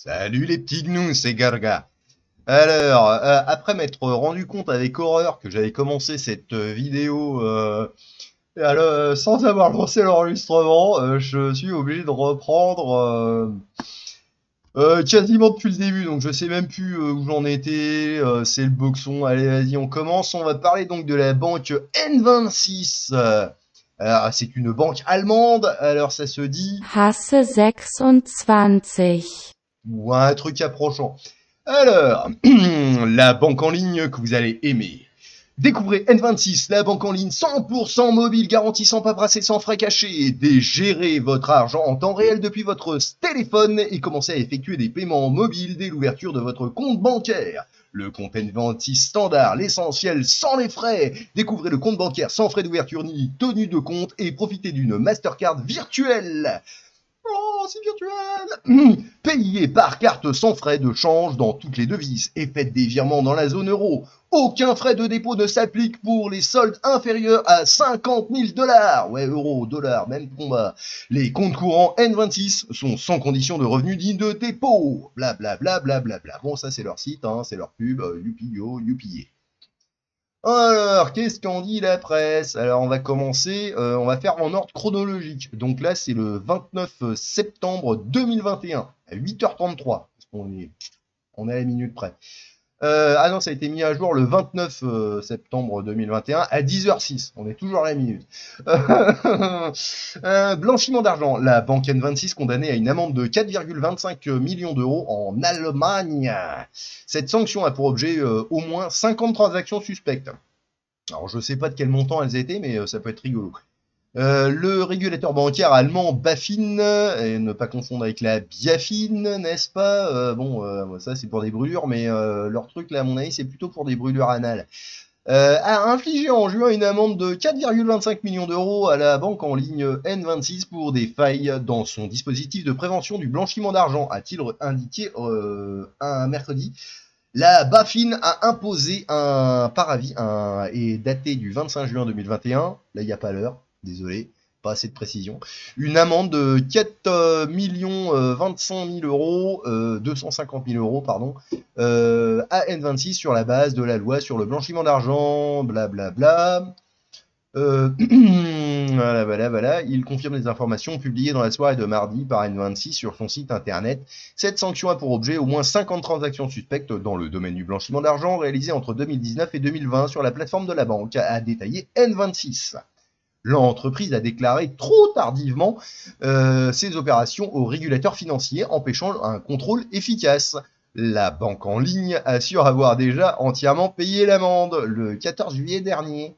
Salut les petits gnous, c'est Garga. Alors, après m'être rendu compte avec horreur que j'avais commencé cette vidéo sans avoir lancé l'enregistrement, je suis obligé de reprendre quasiment depuis le début, donc je sais même plus où j'en étais, c'est le boxon. Allez, vas-y, on commence. On va parler donc de la banque N26. Alors, c'est une banque allemande, alors ça se dit, Hasse 26. ou un truc approchant. Alors, la banque en ligne que vous allez aimer. Découvrez N26, la banque en ligne 100% mobile garantissant pas brasser sans frais cachés. Dégérez votre argent en temps réel depuis votre téléphone et commencez à effectuer des paiements mobiles dès l'ouverture de votre compte bancaire. Le compte N26 standard, l'essentiel sans les frais. Découvrez le compte bancaire sans frais d'ouverture ni tenue de compte et profitez d'une Mastercard virtuelle. Oh, c'est virtuel. Payez par carte sans frais de change dans toutes les devises et faites des virements dans la zone euro. Aucun frais de dépôt ne s'applique pour les soldes inférieurs à 50 000 $. Ouais, euros, dollars, même combat. Les comptes courants N26 sont sans condition de revenus dignes de dépôt. Blablabla. Bla, bla, bla, bla. Bon, ça c'est leur site, hein, c'est leur pub. Youpi-yo, youpi. Alors, qu'est-ce qu'en dit la presse? Alors, on va commencer, on va faire en ordre chronologique. Donc là, c'est le 29 septembre 2021, à 8h33. Parce on est à la minute près. Ah non, ça a été mis à jour le 29 septembre 2021 à 10h06. On est toujours à la minute. Blanchiment d'argent. La banque N26 condamnée à une amende de 4,25 millions d'euros en Allemagne. Cette sanction a pour objet au moins 50 transactions suspectes. Alors je sais pas de quel montant elles étaient, mais ça peut être rigolo. Le régulateur bancaire allemand BaFin, et ne pas confondre avec la Biafine, n'est-ce pas? Ça c'est pour des brûlures, mais leur truc là, à mon avis, c'est plutôt pour des brûlures anales. A infligé en juin une amende de 4,25 millions d'euros à la banque en ligne N26 pour des failles dans son dispositif de prévention du blanchiment d'argent, a-t-il indiqué un mercredi. La BaFin a imposé un paravis et daté du 25 juin 2021, là il n'y a pas l'heure, désolé, pas assez de précision, une amende de 4 25 000 euros, 250 000 euros, pardon, à N26 sur la base de la loi sur le blanchiment d'argent, blablabla. Voilà. Il confirme les informations publiées dans la soirée de mardi par N26 sur son site internet. Cette sanction a pour objet au moins 50 transactions suspectes dans le domaine du blanchiment d'argent réalisées entre 2019 et 2020 sur la plateforme de la banque, a détaillé N26. L'entreprise a déclaré trop tardivement ses opérations au régulateur financier, empêchant un contrôle efficace. La banque en ligne assure avoir déjà entièrement payé l'amende le 14 juillet dernier.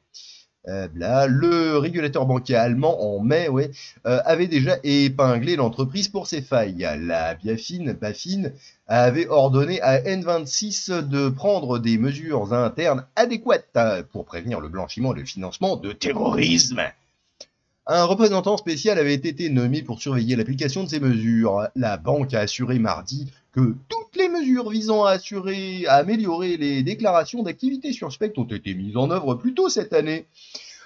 Le régulateur bancaire allemand en mai avait déjà épinglé l'entreprise pour ses failles. La BaFin avait ordonné à N26 de prendre des mesures internes adéquates pour prévenir le blanchiment et le financement de terrorisme. Un représentant spécial avait été nommé pour surveiller l'application de ces mesures. La banque a assuré mardi que toutes les mesures visant à améliorer les déclarations d'activité suspectes ont été mises en œuvre plus tôt cette année.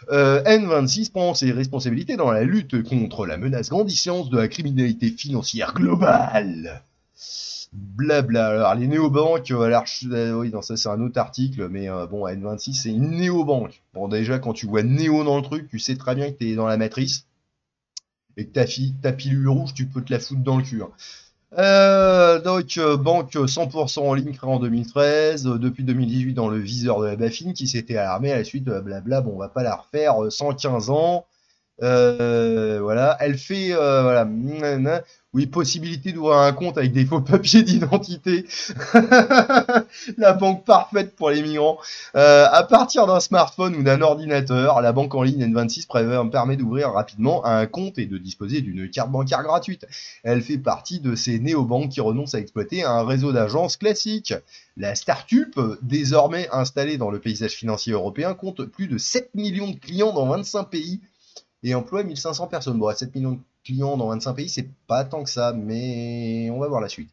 N26 prend ses responsabilités dans la lutte contre la menace grandissante de la criminalité financière globale. Blabla. Alors les néobanques, oui, non, ça c'est un autre article, mais bon, N26 c'est une néobanque. Bon, déjà quand tu vois néo dans le truc, tu sais très bien que t'es dans la matrice et que ta pilule rouge, tu peux te la foutre dans le cul. Hein. Banque 100% en ligne créée en 2013, depuis 2018 dans le viseur de la BaFin qui s'était alarmée à la suite de blabla. Bon, on va pas la refaire. 115 ans. Voilà, elle fait voilà. Oui, possibilité d'ouvrir un compte avec des faux papiers d'identité. La banque parfaite pour les migrants. À partir d'un smartphone ou d'un ordinateur, la banque en ligne N26 permet d'ouvrir rapidement un compte et de disposer d'une carte bancaire gratuite. Elle fait partie de ces néobanques qui renoncent à exploiter un réseau d'agences classique. La Startup, désormais installée dans le paysage financier européen, compte plus de 7 millions de clients dans 25 pays et emploie 1500 personnes. Bon, 7 millions de clients dans 25 pays, c'est pas tant que ça, mais on va voir la suite.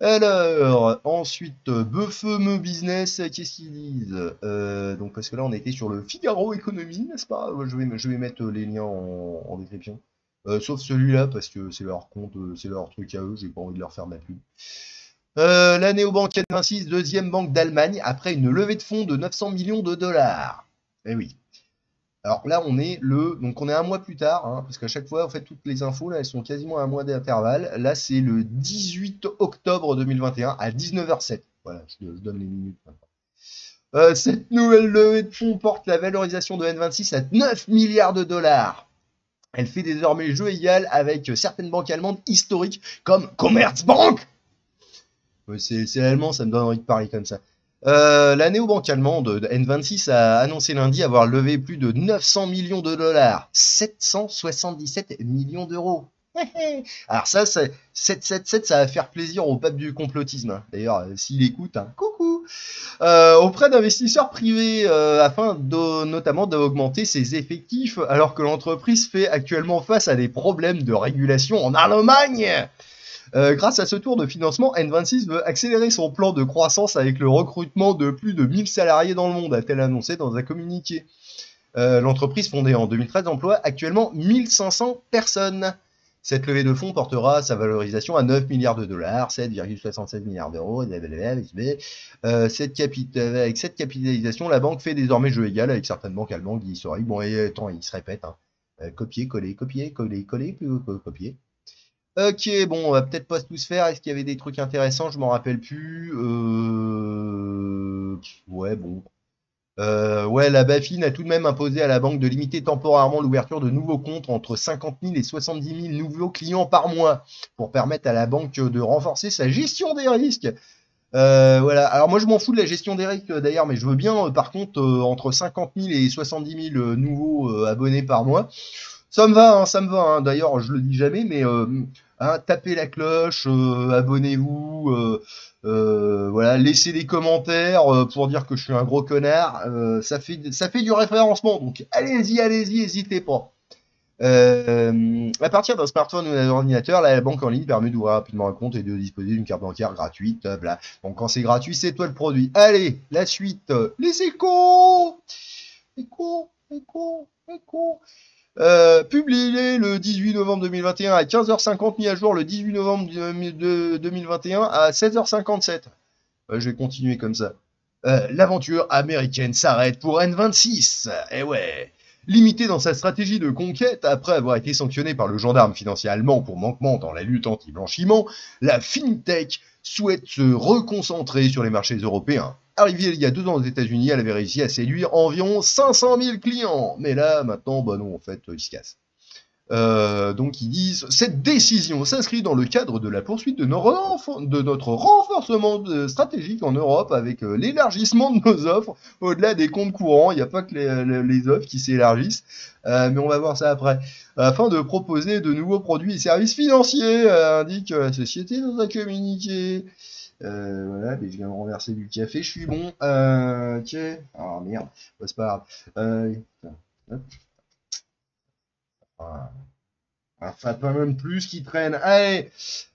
Alors, ensuite, Befeu Business, qu'est-ce qu'ils disent donc, parce que là, on était sur le Figaro Économie, n'est-ce pas? Je vais mettre les liens en description. Sauf celui-là, parce que c'est leur compte, c'est leur truc à eux, j'ai pas envie de leur faire de la pub. La néobanque N26, deuxième banque d'Allemagne, après une levée de fonds de 900 millions de dollars. Eh oui. Alors là, donc on est un mois plus tard, hein, parce qu'à chaque fois, en fait, toutes les infos, là, elles sont quasiment à un mois d'intervalle. Là, c'est le 18 octobre 2021 à 19h07. Voilà, je donne les minutes maintenant. Cette nouvelle levée de fonds porte la valorisation de N26 à 9 milliards de dollars. Elle fait désormais jeu égal avec certaines banques allemandes historiques comme Commerzbank. C'est allemand, ça me donne envie de parler comme ça. La néobanque allemande N26 a annoncé lundi avoir levé plus de 900 millions de dollars, 777 millions d'euros. Alors ça, 777, ça va faire plaisir au pape du complotisme. D'ailleurs, s'il écoute, hein, coucou. Auprès d'investisseurs privés, afin notamment d'augmenter ses effectifs, alors que l'entreprise fait actuellement face à des problèmes de régulation en Allemagne. Grâce à ce tour de financement, N26 veut accélérer son plan de croissance avec le recrutement de plus de 1000 salariés dans le monde, a-t-elle annoncé dans un communiqué. L'entreprise, fondée en 2013, emploie actuellement 1500 personnes. Cette levée de fonds portera sa valorisation à 9 milliards de dollars, 7,76 milliards d'euros. Avec cette capitalisation, la banque fait désormais jeu égal avec certaines banques allemandes historiques. Bon, et attends, il se répète. Hein. Copier, coller, copier, coller, coller, puis copier. Ok, bon, on va peut-être pas tous faire. Est-ce qu'il y avait des trucs intéressants? Je m'en rappelle plus. Ouais, bon. Ouais, la BaFin a tout de même imposé à la banque de limiter temporairement l'ouverture de nouveaux comptes entre 50 000 et 70 000 nouveaux clients par mois pour permettre à la banque de renforcer sa gestion des risques. Voilà. Alors moi je m'en fous de la gestion des risques d'ailleurs, mais je veux bien par contre entre 50 000 et 70 000 nouveaux abonnés par mois. Ça me va, hein, ça me va. Hein. D'ailleurs, je le dis jamais, mais hein, tapez la cloche, abonnez-vous, voilà, laissez des commentaires pour dire que je suis un gros connard. Ça fait du référencement, donc allez-y, allez-y, n'hésitez pas. À partir d'un smartphone ou d'un ordinateur, la banque en ligne permet d'ouvrir rapidement un compte et de disposer d'une carte bancaire gratuite. Bla. Donc quand c'est gratuit, c'est toi le produit. Allez, la suite. Les échos, échos, échos, échos. Publié le 18 novembre 2021 à 15h50, mis à jour le 18 novembre 2021 à 16h57. Je vais continuer comme ça. L'aventure américaine s'arrête pour N26. Eh ouais. Limité dans sa stratégie de conquête, après avoir été sanctionné par le gendarme financier allemand pour manquement dans la lutte anti-blanchiment, la FinTech souhaite se reconcentrer sur les marchés européens. Arrivée il y a 2 ans aux États-Unis, elle avait réussi à séduire environ 500 000 clients. Mais là, maintenant, bah non, en fait, ils se cassent. Donc ils disent, cette décision s'inscrit dans le cadre de la poursuite de notre renforcement stratégique en Europe avec l'élargissement de nos offres au-delà des comptes courants. Il n'y a pas que les offres qui s'élargissent, mais on va voir ça après. Afin de proposer de nouveaux produits et services financiers, indique la société dans un communiqué. Voilà, mais je viens de renverser du café, je suis bon. Ok. Ah merde, bah, c'est pas grave. Hop. Voilà. Enfin, pas même plus qui traîne. Allez,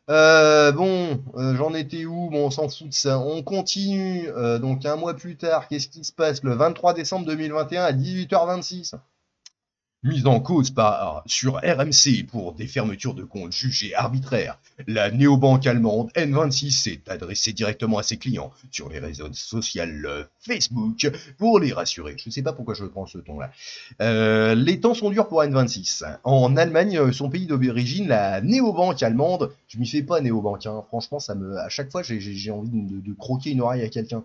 bon, j'en étais où? Bon, on s'en fout de ça. On continue. Donc, un mois plus tard, qu'est-ce qui se passe? Le 23 décembre 2021 à 18h26. Mise en cause sur RMC pour des fermetures de comptes jugées arbitraires, la néobanque allemande N26 s'est adressée directement à ses clients sur les réseaux sociaux Facebook pour les rassurer. Je ne sais pas pourquoi je prends ce ton-là. Les temps sont durs pour N26. En Allemagne, son pays d'origine, la néobanque allemande, je m'y fais pas néobanque, hein. Franchement, à chaque fois, j'ai envie de croquer une oreille à quelqu'un.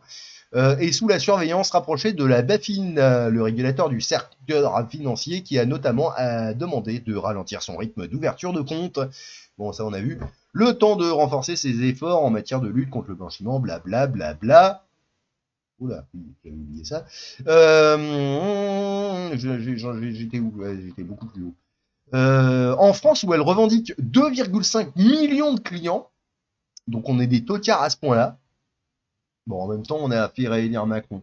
Et sous la surveillance rapprochée de la BaFin, le régulateur du secteur financier, qui a notamment demandé de ralentir son rythme d'ouverture de compte. Bon, ça on a vu. Le temps de renforcer ses efforts en matière de lutte contre le blanchiment, blablabla. Bla, bla, bla. Oula, j'avais oublié ça. J'étais où? J'étais beaucoup plus haut. En France, où elle revendique 2,5 millions de clients, donc on est des tocards à ce point-là. Bon, en même temps, on a fait réélire Macron.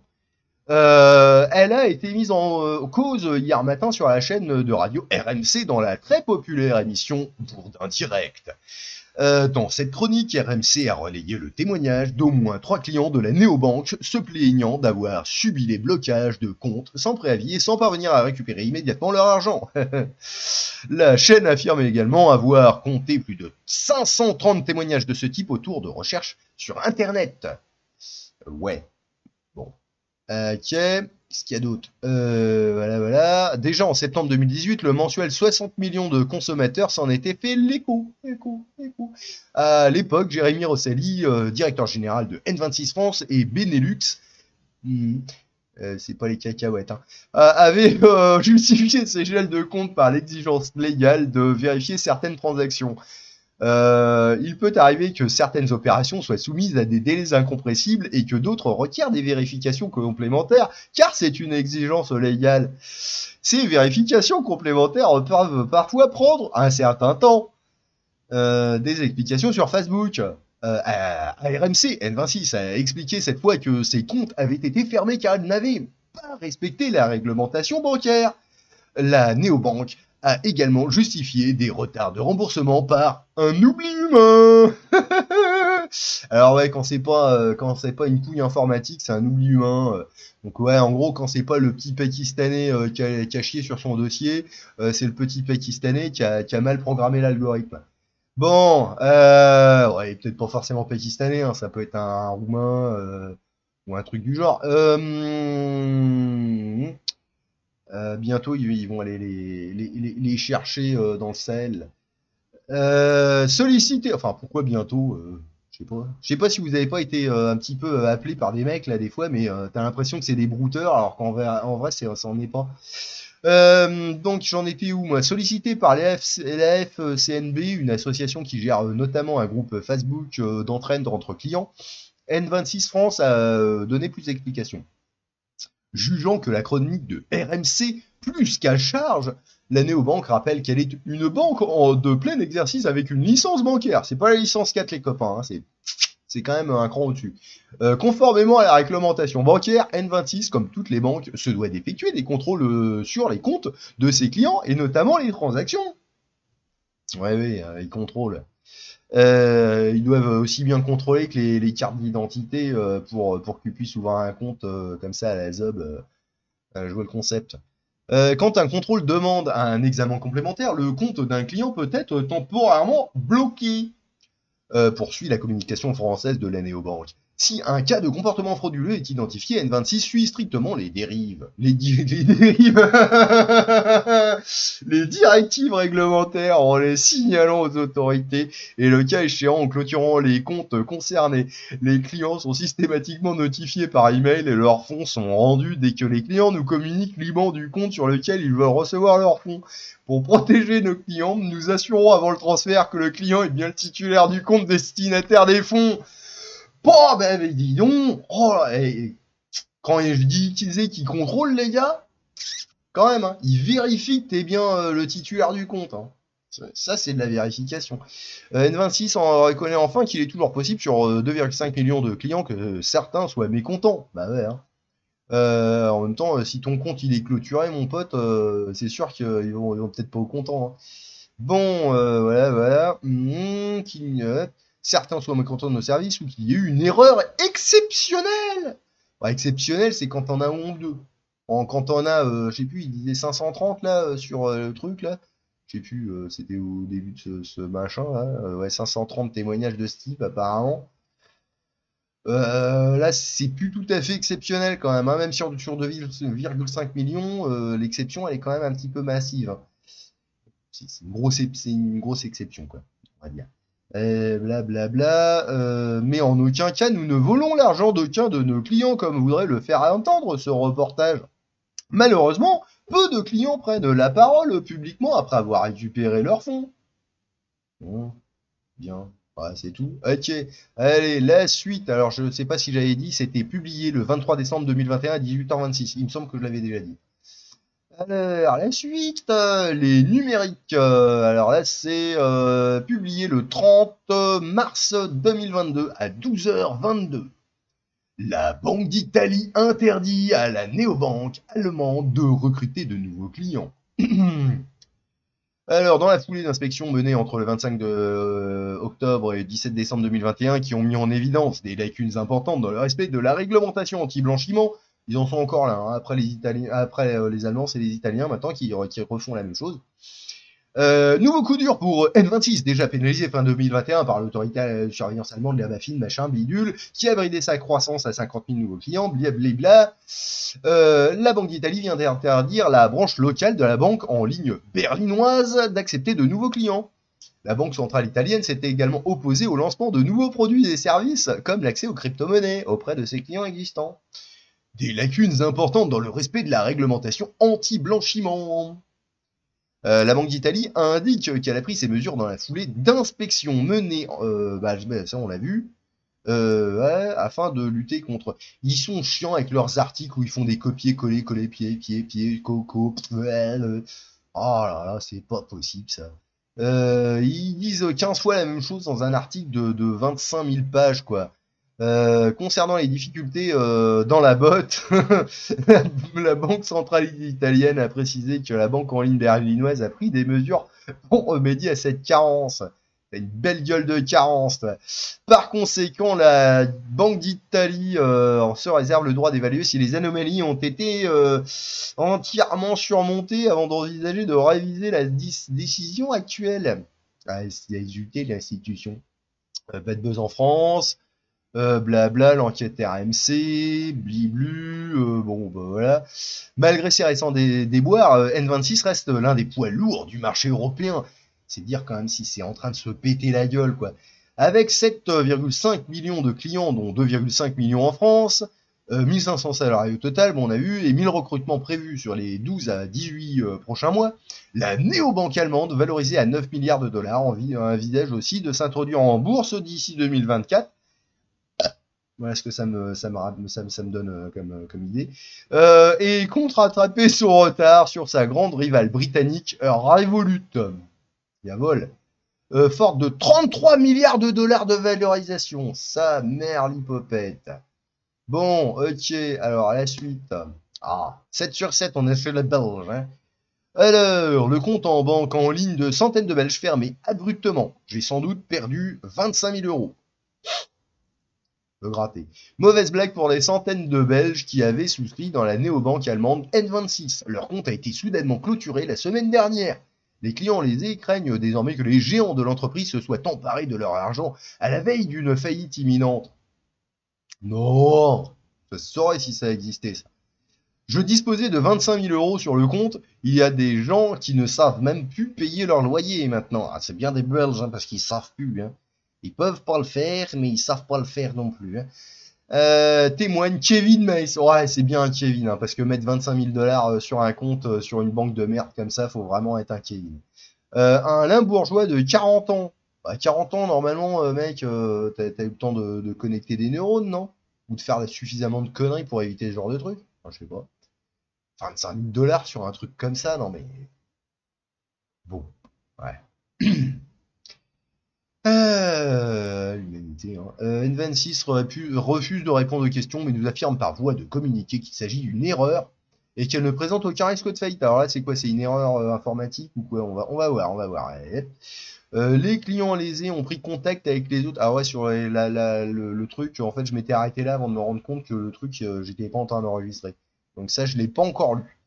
Elle a été mise en cause hier matin sur la chaîne de radio RMC dans la très populaire émission Bourdin Direct. Dans cette chronique, RMC a relayé le témoignage d'au moins 3 clients de la néobanque se plaignant d'avoir subi les blocages de comptes sans préavis et sans parvenir à récupérer immédiatement leur argent. La chaîne affirme également avoir compté plus de 530 témoignages de ce type autour de recherches sur Internet. Ouais. Bon. Ok. Qu'est-ce qu'il y a d'autre voilà. Déjà en septembre 2018, le mensuel 60 millions de consommateurs s'en était fait l'écho. À l'époque, Jérémy Rosselli, directeur général de N26 France et Benelux, c'est pas les cacahuètes, avait justifié ces gels de compte par l'exigence légale de vérifier certaines transactions. Il peut arriver que certaines opérations soient soumises à des délais incompressibles et que d'autres requièrent des vérifications complémentaires, car c'est une exigence légale. Ces vérifications complémentaires peuvent parfois prendre un certain temps. Des explications sur Facebook. À RMC, N26 a expliqué cette fois que ses comptes avaient été fermés car ils n'avaient pas respecté la réglementation bancaire. La néobanque a également justifié des retards de remboursement par un oubli humain. Alors ouais, quand c'est pas une couille informatique, c'est un oubli humain. Donc ouais, en gros, quand c'est pas le petit Pakistanais qui a chié sur son dossier, c'est le petit Pakistanais qui a mal programmé l'algorithme. Bon, ouais, peut-être pas forcément pakistanais, ça peut être un roumain ou un truc du genre. Bientôt, ils vont aller les chercher dans le Sahel. Solliciter, enfin pourquoi bientôt je sais pas. Je sais pas si vous avez pas été un petit peu appelé par des mecs là des fois, mais t'as l'impression que c'est des brouteurs, alors qu'en vrai, ça en est pas. Donc j'en étais où moi? Sollicité par la FCNB, une association qui gère notamment un groupe Facebook d'entraide entre clients, N26 France a donné plus d'explications. Jugeant que la chronique de RMC plus qu'à charge, la néobanque rappelle qu'elle est une banque de plein exercice avec une licence bancaire. C'est pas la licence 4 les copains, c'est quand même un cran au-dessus. Conformément à la réglementation bancaire, N26, comme toutes les banques, se doit d'effectuer des contrôles sur les comptes de ses clients et notamment les transactions. Oui, ils contrôlent. Ils doivent aussi bien contrôler que les cartes d'identité pour que tu puisses ouvrir un compte comme ça à la ZOB. Je vois le concept. Quand un contrôle demande un examen complémentaire, le compte d'un client peut être temporairement bloqué. Poursuit la communication française de la néobanque. Si un cas de comportement frauduleux est identifié, N26 suit strictement les dérives. Les dérives. Les directives réglementaires en les signalant aux autorités et le cas échéant en clôturant les comptes concernés. Les clients sont systématiquement notifiés par email et leurs fonds sont rendus dès que les clients nous communiquent l'IBAN du compte sur lequel ils veulent recevoir leurs fonds. Pour protéger nos clients, nous assurons avant le transfert que le client est bien le titulaire du compte destinataire des fonds. Bon, ben dis donc, quand je dis qu'ils contrôlent les gars, quand même, ils vérifient que t'es bien le titulaire du compte. Ça, c'est de la vérification. N26 en reconnaît enfin qu'il est toujours possible sur 2,5 millions de clients que certains soient mécontents. Bah ouais, en même temps, si ton compte il est clôturé, mon pote, c'est sûr qu'ils vont peut-être pas au content. Bon, voilà. Certains soient mécontents de nos services ou qu'il y ait eu une erreur exceptionnelle. Exceptionnelle, c'est quand on a un ou deux. Quand on a, je sais plus, il disait 530 là sur le truc là. Je sais plus, c'était au début de ce machin là. Ouais, 530 témoignages de ce type apparemment. Là, c'est plus tout à fait exceptionnel quand même, même sur 2,5 millions, l'exception elle est quand même un petit peu massive. C'est une grosse exception, quoi, on va dire. Mais en aucun cas nous ne volons l'argent d'aucun de nos clients comme voudrait le faire entendre ce reportage. Malheureusement, peu de clients prennent la parole publiquement après avoir récupéré leurs fonds. Bon, bien. Ouais, c'est tout. Ok. Allez, la suite. Alors, je ne sais pas si j'avais dit, c'était publié le 23 décembre 2021 à 18h26. Il me semble que je l'avais déjà dit. Alors, la suite, les numériques. Alors là, c'est publié le 30 mars 2022 à 12h22. La Banque d'Italie interdit à la néobanque allemande de recruter de nouveaux clients. Alors, dans la foulée d'inspections menées entre le 25 octobre et le 17 décembre 2021, qui ont mis en évidence des lacunes importantes dans le respect de la réglementation anti-blanchiment, ils en sont encore là, hein. Après les Italiens, après les Allemands, c'est les Italiens maintenant qui refont la même chose. Nouveau coup dur pour N26, déjà pénalisé fin 2021 par l'autorité de surveillance allemande, la BaFin, machin, bidule, qui a bridé sa croissance à 50 000 nouveaux clients, blablabla. La Banque d'Italie vient d'interdire la branche locale de la banque en ligne berlinoise d'accepter de nouveaux clients. La Banque centrale italienne s'était également opposée au lancement de nouveaux produits et services, comme l'accès aux crypto-monnaies, auprès de ses clients existants. Des lacunes importantes dans le respect de la réglementation anti-blanchiment. La Banque d'Italie indique qu'elle a pris ces mesures dans la foulée d'inspections menées, ça on l'a vu, afin de lutter contre. Ils sont chiants avec leurs articles où ils font des copier-coller, coller, pied, coco. Oh là là, c'est pas possible ça. Ils disent 15 fois la même chose dans un article de 25 000 pages, quoi. Concernant les difficultés dans la botte, la Banque centrale italienne a précisé que la banque en ligne berlinoise a pris des mesures pour remédier à cette carence. C'est une belle gueule de carence. Toi. Par conséquent, la Banque d'Italie se réserve le droit d'évaluer si les anomalies ont été entièrement surmontées avant d'envisager de réviser la décision actuelle. Ah, c'est insulté l'institution. Pas de buzz en France. Blabla, l'enquête RMC, bliblu, bon, bah voilà. Malgré ces récents déboires, N26 reste l'un des poids lourds du marché européen. C'est dire quand même si c'est en train de se péter la gueule, quoi. Avec 7,5 millions de clients, dont 2,5 millions en France, 1500 salariés au total, bon, on a vu, et 1000 recrutements prévus sur les 12 à 18 prochains mois, la néobanque allemande, valorisée à 9 milliards de dollars, envisage aussi de s'introduire en bourse d'ici 2024. Voilà ce que ça me donne comme idée. Et contre-attraper son retard sur sa grande rivale britannique, Revolut. Il vol. Forte de 33 milliards de dollars de valorisation. Sa mère l'hypopète. Bon, ok, alors à la suite. 7 sur 7, on a fait la belge. Hein. Alors, le compte en banque en ligne de centaines de Belges fermé abruptement. J'ai sans doute perdu 25 000 euros. Gratter. Mauvaise blague pour les centaines de Belges qui avaient souscrit dans la néobanque allemande N26. Leur compte a été soudainement clôturé la semaine dernière. Les clients lésés craignent désormais que les géants de l'entreprise se soient emparés de leur argent à la veille d'une faillite imminente. Non, ça se saurait si ça existait, ça. Je disposais de 25 000 euros sur le compte. Il y a des gens qui ne savent même plus payer leur loyer maintenant. Ah, c'est bien des Belges, hein, parce qu'ils savent plus. Hein. Ils peuvent pas le faire, mais ils savent pas le faire non plus. Hein. Témoigne Kevin Mace. Ouais, c'est bien un Kevin, hein, parce que mettre 25 000 dollars sur un compte, sur une banque de merde comme ça, faut vraiment être un Kevin. Un Limbourgeois de 40 ans. 40 ans, normalement, mec, t'as eu le temps de connecter des neurones, non? Ou de faire suffisamment de conneries pour éviter ce genre de truc? Enfin, je sais pas. 25 000 dollars sur un truc comme ça, non mais... Bon, ouais. L'humanité. Hein. N26 refuse de répondre aux questions, mais nous affirme par voie de communiqué qu'il s'agit d'une erreur et qu'elle ne présente aucun risque de faillite. Alors là, c'est quoi? C'est une erreur informatique ou quoi? On va voir. Les clients lésés ont pris contact avec les autres. Ah ouais, sur le truc, en fait, je m'étais arrêté là avant de me rendre compte que le truc, j'étais pas en train d'enregistrer. Donc ça, je l'ai pas encore lu.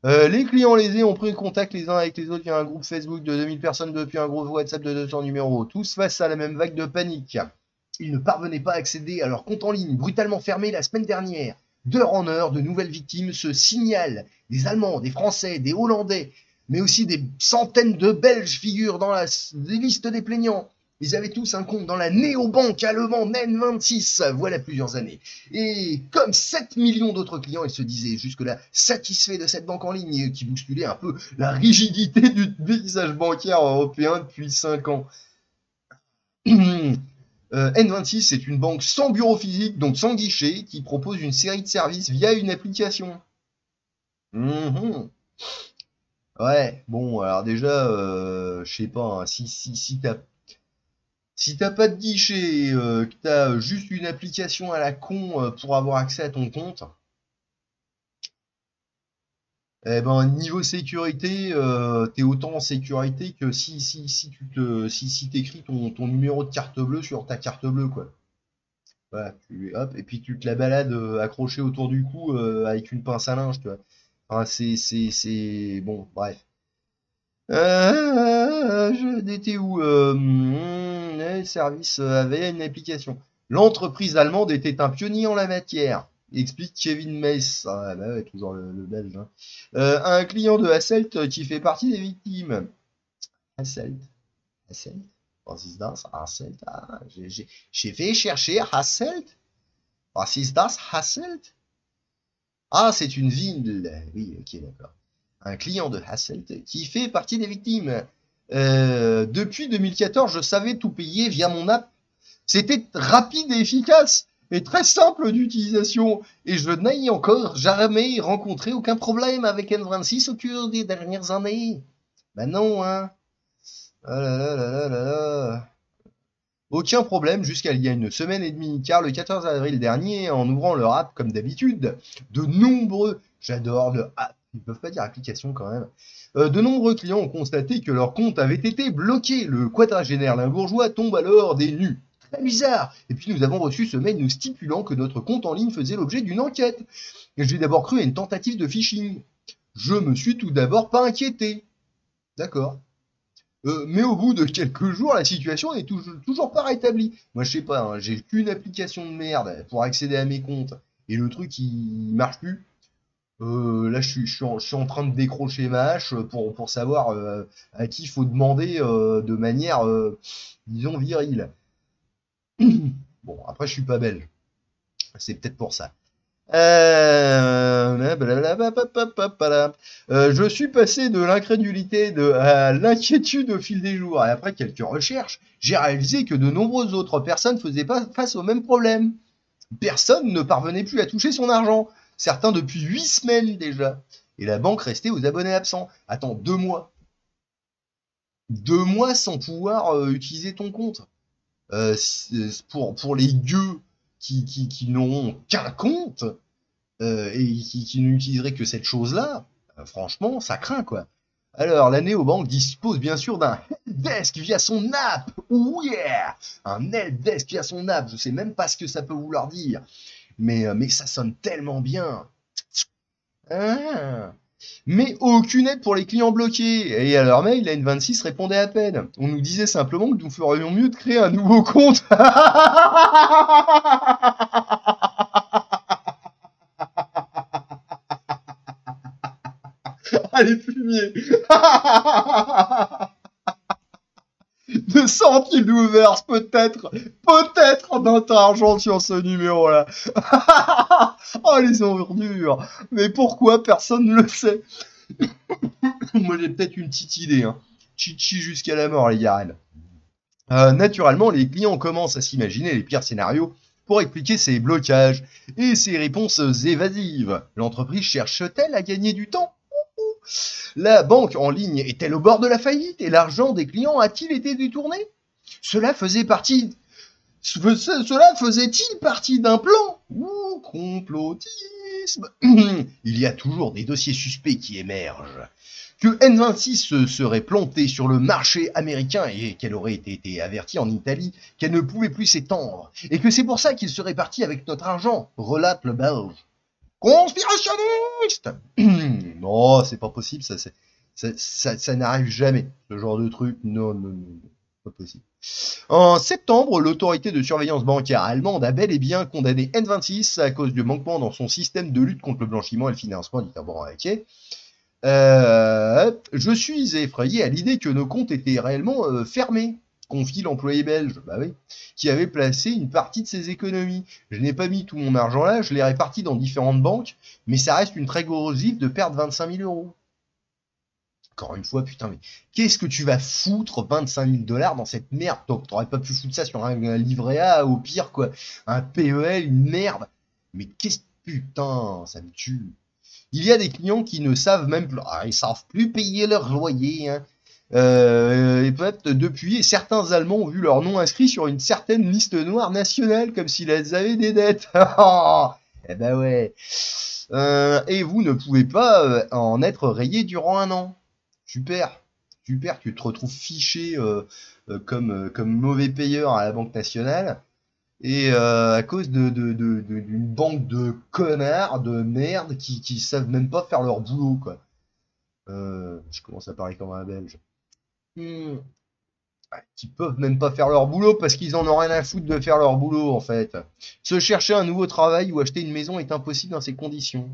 Les clients lésés ont pris contact les uns avec les autres via un groupe Facebook de 2000 personnes depuis un groupe WhatsApp de 200 numéros, tous face à la même vague de panique. Ils ne parvenaient pas à accéder à leur compte en ligne, brutalement fermé la semaine dernière. D'heure en heure, de nouvelles victimes se signalent. Des Allemands, des Français, des Hollandais, mais aussi des centaines de Belges figurent dans la liste des plaignants. Ils avaient tous un compte dans la néobanque allemande N26, voilà plusieurs années. Et comme 7 millions d'autres clients, ils se disaient jusque-là satisfaits de cette banque en ligne qui bousculait un peu la rigidité du paysage bancaire européen depuis 5 ans. N26, c'est une banque sans bureau physique, donc sans guichet, qui propose une série de services via une application. Ouais, bon, alors déjà, je sais pas, hein, si t'as pas de guichet, que t'as juste une application à la con pour avoir accès à ton compte, Eh ben, niveau sécurité, t'es autant en sécurité que si t'écris ton numéro de carte bleue sur ta carte bleue, quoi. Voilà, hop, et puis tu te la balades accrochée autour du cou avec une pince à linge, tu vois. Enfin, bon, bref. J'étais où les services avaient une application. L'entreprise allemande était un pionnier en la matière, explique Kevin Meiss. Ah, bah ouais, toujours le belge. Hein. Un client de Hasselt qui fait partie des victimes. Hasselt, Hasselt, was ist das? Hasselt, ah, j'ai fait chercher Hasselt. Was ist das? Hasselt? Ah, c'est une ville. Oui, ok, d'accord. Un client de Hasselt qui fait partie des victimes. Depuis 2014, je savais tout payer via mon app. C'était rapide et efficace et très simple d'utilisation. Et je n'ai encore jamais rencontré aucun problème avec N26 au cours des dernières années. Ben non, hein. Ah là là là là là là. Aucun problème jusqu'à il y a une semaine et demie, car le 14 avril dernier, en ouvrant leur app comme d'habitude, de nombreux, j'adore le app, ils peuvent pas dire application quand même, de nombreux clients ont constaté que leur compte avait été bloqué. Le quadragénaire limbourgeois tombe alors des nues. Très bizarre. Et puis nous avons reçu ce mail nous stipulant que notre compte en ligne faisait l'objet d'une enquête. Et j'ai d'abord cru à une tentative de phishing. Je me suis tout d'abord pas inquiété. D'accord. Mais au bout de quelques jours, la situation n'est toujours pas rétablie. Moi, je sais pas, hein, j'ai qu'une application de merde pour accéder à mes comptes et le truc il marche plus. Là, je suis en train de décrocher ma hache pour savoir à qui il faut demander de manière, disons, virile. Bon, après, je suis pas belge. C'est peut-être pour ça. Je suis passé de l'incrédulité à l'inquiétude au fil des jours. Et après quelques recherches, j'ai réalisé que de nombreuses autres personnes faisaient pas face au même problème. Personne ne parvenait plus à toucher son argent. Certains depuis 8 semaines déjà. Et la banque restait aux abonnés absents. Attends, 2 mois. 2 mois sans pouvoir utiliser ton compte. Pour les gueux qui n'auront qu'un compte, et qui n'utiliserait que cette chose-là, franchement, ça craint, quoi. Alors, la néobanque dispose bien sûr d'un helpdesk via son app. Oh yeah! Un helpdesk via son app. Je sais même pas ce que ça peut vouloir dire. Mais ça sonne tellement bien. Ah. Mais aucune aide pour les clients bloqués. Et à leur mail, la N26 répondait à peine. On nous disait simplement que nous ferions mieux de créer un nouveau compte. Allez, fumier. 200 viewers, peut-être notre argent sur ce numéro-là. Oh, les ordures. Mais pourquoi personne ne le sait? Moi, j'ai peut-être une petite idée. Hein. Chichi jusqu'à la mort, les gars. Naturellement, les clients commencent à s'imaginer les pires scénarios pour expliquer ces blocages et ces réponses évasives. L'entreprise cherche-t-elle à gagner du temps? La banque en ligne est-elle au bord de la faillite et l'argent des clients a-t-il été détourné? Cela faisait-il partie d'un plan ou complotisme? Il y a toujours des dossiers suspects qui émergent. Que N26 se serait plantée sur le marché américain et qu'elle aurait été avertie en Italie qu'elle ne pouvait plus s'étendre, et que c'est pour ça qu'il serait parti avec notre argent, relate le Belge. Conspirationniste! Non, c'est pas possible, ça n'arrive jamais, ce genre de truc. Non, pas possible. En septembre, l'autorité de surveillance bancaire allemande a bel et bien condamné N26 à cause du manquement dans son système de lutte contre le blanchiment et le financement. Bon, ok. Je suis effrayé à l'idée que nos comptes étaient réellement fermés, confie l'employé belge, bah oui, qui avait placé une partie de ses économies. Je n'ai pas mis tout mon argent là, je l'ai réparti dans différentes banques, mais ça reste une très grosse gifle de perdre 25 000 euros. Encore une fois, putain, mais qu'est-ce que tu vas foutre 25 000 $ dans cette merde? T'aurais pas pu foutre ça sur un livret A, au pire, quoi. Un PEL, une merde. Mais qu'est-ce que, putain, ça me tue. Il y a des clients qui ne savent même plus, ils savent plus payer leur loyer, hein. Et peut-être depuis, certains Allemands ont vu leur nom inscrit sur une certaine liste noire nationale, comme s'ils avaient des dettes. Eh ben ouais. Et vous ne pouvez pas en être rayé durant un an. Super. Super, tu te retrouves fiché comme mauvais payeur à la Banque nationale. Et à cause d'une banque de connards, de merde, qui savent même pas faire leur boulot, quoi. Je commence à parler comme un Belge. Hmm. Qui peuvent même pas faire leur boulot parce qu'ils en ont rien à foutre de faire leur boulot, en fait. Se chercher un nouveau travail ou acheter une maison est impossible dans ces conditions.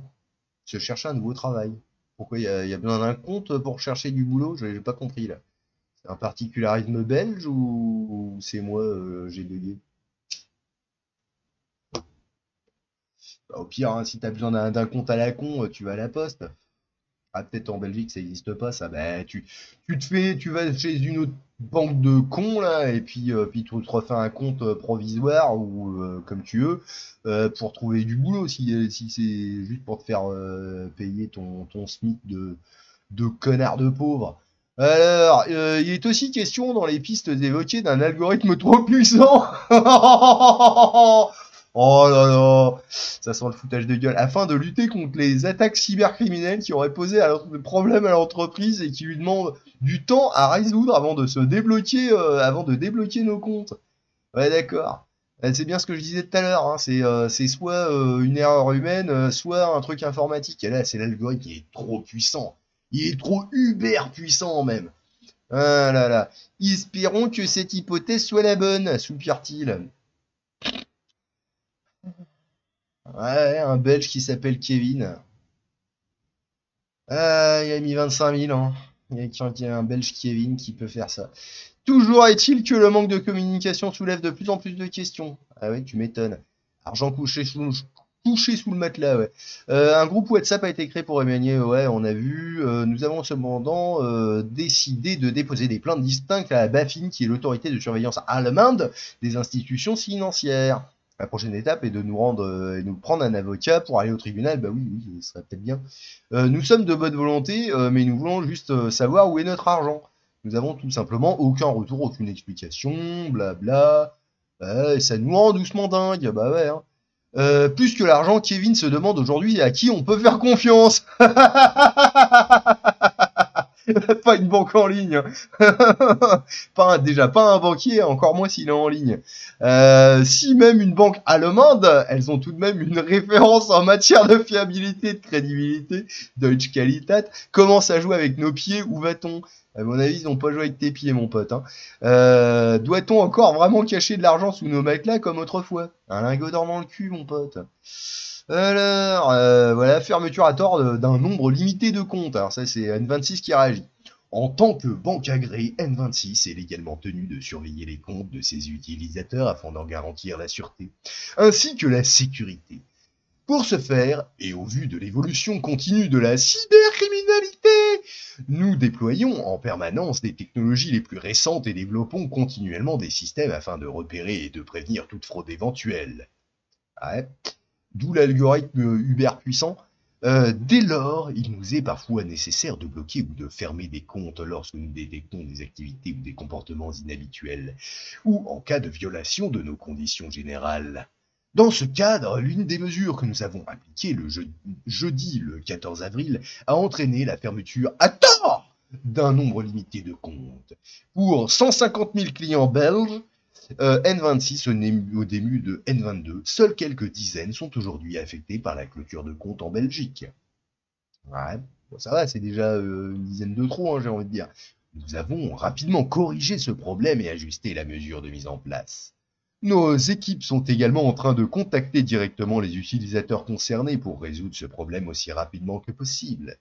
Se chercher un nouveau travail. Pourquoi il y a besoin d'un compte pour chercher du boulot? J'ai pas compris, là. C'est un particularisme belge ou c'est moi, j'ai bugué? Bah, au pire, hein, si t'as besoin d'un compte à la con, tu vas à la poste. Ah, peut-être en Belgique, ça n'existe pas, ça. Bah, tu vas chez une autre banque de cons, là, et puis tu te refais un compte provisoire ou comme tu veux, pour trouver du boulot, si c'est juste pour te faire payer ton SMIC de connard de pauvre. Alors, il est aussi question dans les pistes évoquées d'un algorithme trop puissant. Oh là là, ça sent le foutage de gueule. Afin de lutter contre les attaques cybercriminelles qui auraient posé des problèmes à l'entreprise et qui lui demandent du temps à résoudre avant de se débloquer, avant de débloquer nos comptes. Ouais, d'accord. C'est bien ce que je disais tout à l'heure, hein. C'est soit une erreur humaine, soit un truc informatique. Et là, c'est l'algorithme qui est trop puissant. Il est trop uber puissant même. Ah là là. Espérons que cette hypothèse soit la bonne, soupire-t-il. Ouais, un Belge qui s'appelle Kevin. Ah, il a mis 25 000 ans. Il y a un Belge Kevin qui peut faire ça. Toujours est-il que le manque de communication soulève de plus en plus de questions. Ah ouais, tu m'étonnes. Argent couché sous le matelas, ouais. Un groupe WhatsApp a été créé pour éloigner, ouais, on a vu. Nous avons cependant décidé de déposer des plaintes distinctes à la BaFin, qui est l'autorité de surveillance allemande des institutions financières. La prochaine étape est de nous rendre et nous prendre un avocat pour aller au tribunal. Bah oui, oui, ça serait peut-être bien. Nous sommes de bonne volonté, mais nous voulons juste savoir où est notre argent. Nous avons tout simplement aucun retour, aucune explication, blabla. Et ça nous rend doucement dingue. Bah ouais, hein. Plus que l'argent, Kevin se demande aujourd'hui à qui on peut faire confiance. Pas une banque en ligne. Déjà pas un banquier, encore moins s'il est en ligne. Si même une banque allemande, elles ont tout de même une référence en matière de fiabilité, de crédibilité, Deutsche Qualität. Commence à jouer avec nos pieds, où va-t-on? À mon avis, ils n'ont pas joué avec tes pieds, mon pote. Hein. Doit-on encore vraiment cacher de l'argent sous nos matelas comme autrefois? Un lingot d'or dans le cul, mon pote. Alors, voilà, fermeture à tort d'un nombre limité de comptes. Alors ça, c'est N26 qui réagit. En tant que banque agréée, N26 est légalement tenue de surveiller les comptes de ses utilisateurs afin d'en garantir la sûreté, ainsi que la sécurité. Pour ce faire, et au vu de l'évolution continue de la cybercriminalité, nous déployons en permanence des technologies les plus récentes et développons continuellement des systèmes afin de repérer et de prévenir toute fraude éventuelle. Ouais. D'où l'algorithme Uber puissant. Dès lors, il nous est parfois nécessaire de bloquer ou de fermer des comptes lorsque nous détectons des activités ou des comportements inhabituels, ou en cas de violation de nos conditions générales. Dans ce cadre, l'une des mesures que nous avons appliquées le jeudi le 14 avril a entraîné la fermeture à tort d'un nombre limité de comptes. Pour 150 000 clients belges, N26 au début de N22, seules quelques dizaines sont aujourd'hui affectées par la clôture de comptes en Belgique. Ouais, bon, ça va, c'est déjà une dizaine de trop, hein, j'ai envie de dire. Nous avons rapidement corrigé ce problème et ajusté la mesure de mise en place. Nos équipes sont également en train de contacter directement les utilisateurs concernés pour résoudre ce problème aussi rapidement que possible.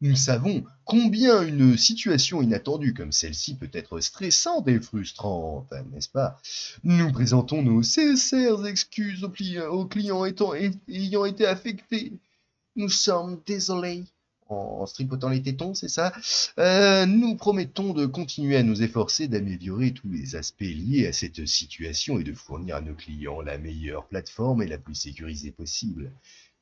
Nous savons combien une situation inattendue comme celle-ci peut être stressante et frustrante, n'est-ce pas? Nous présentons nos sincères excuses aux clients ayant été affectés. Nous sommes désolés. En stripotant les tétons, c'est ça? Nous promettons de continuer à nous efforcer d'améliorer tous les aspects liés à cette situation et de fournir à nos clients la meilleure plateforme et la plus sécurisée possible.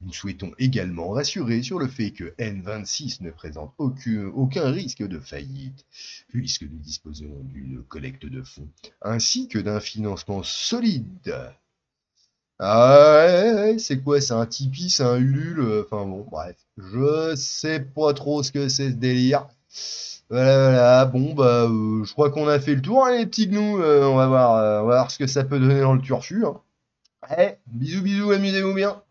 Nous souhaitons également rassurer sur le fait que N26 ne présente aucun risque de faillite, puisque nous disposons d'une collecte de fonds, ainsi que d'un financement solide. Ah ouais, c'est quoi? C'est un Tipeee, c'est un Ulule, enfin bon, bref. Je sais pas trop ce que c'est ce délire. Voilà, voilà. Bon, bah, je crois qu'on a fait le tour, hein, les petits gnous. On va voir ce que ça peut donner dans le turfu, hein. Allez, bisous, bisous, amusez-vous bien.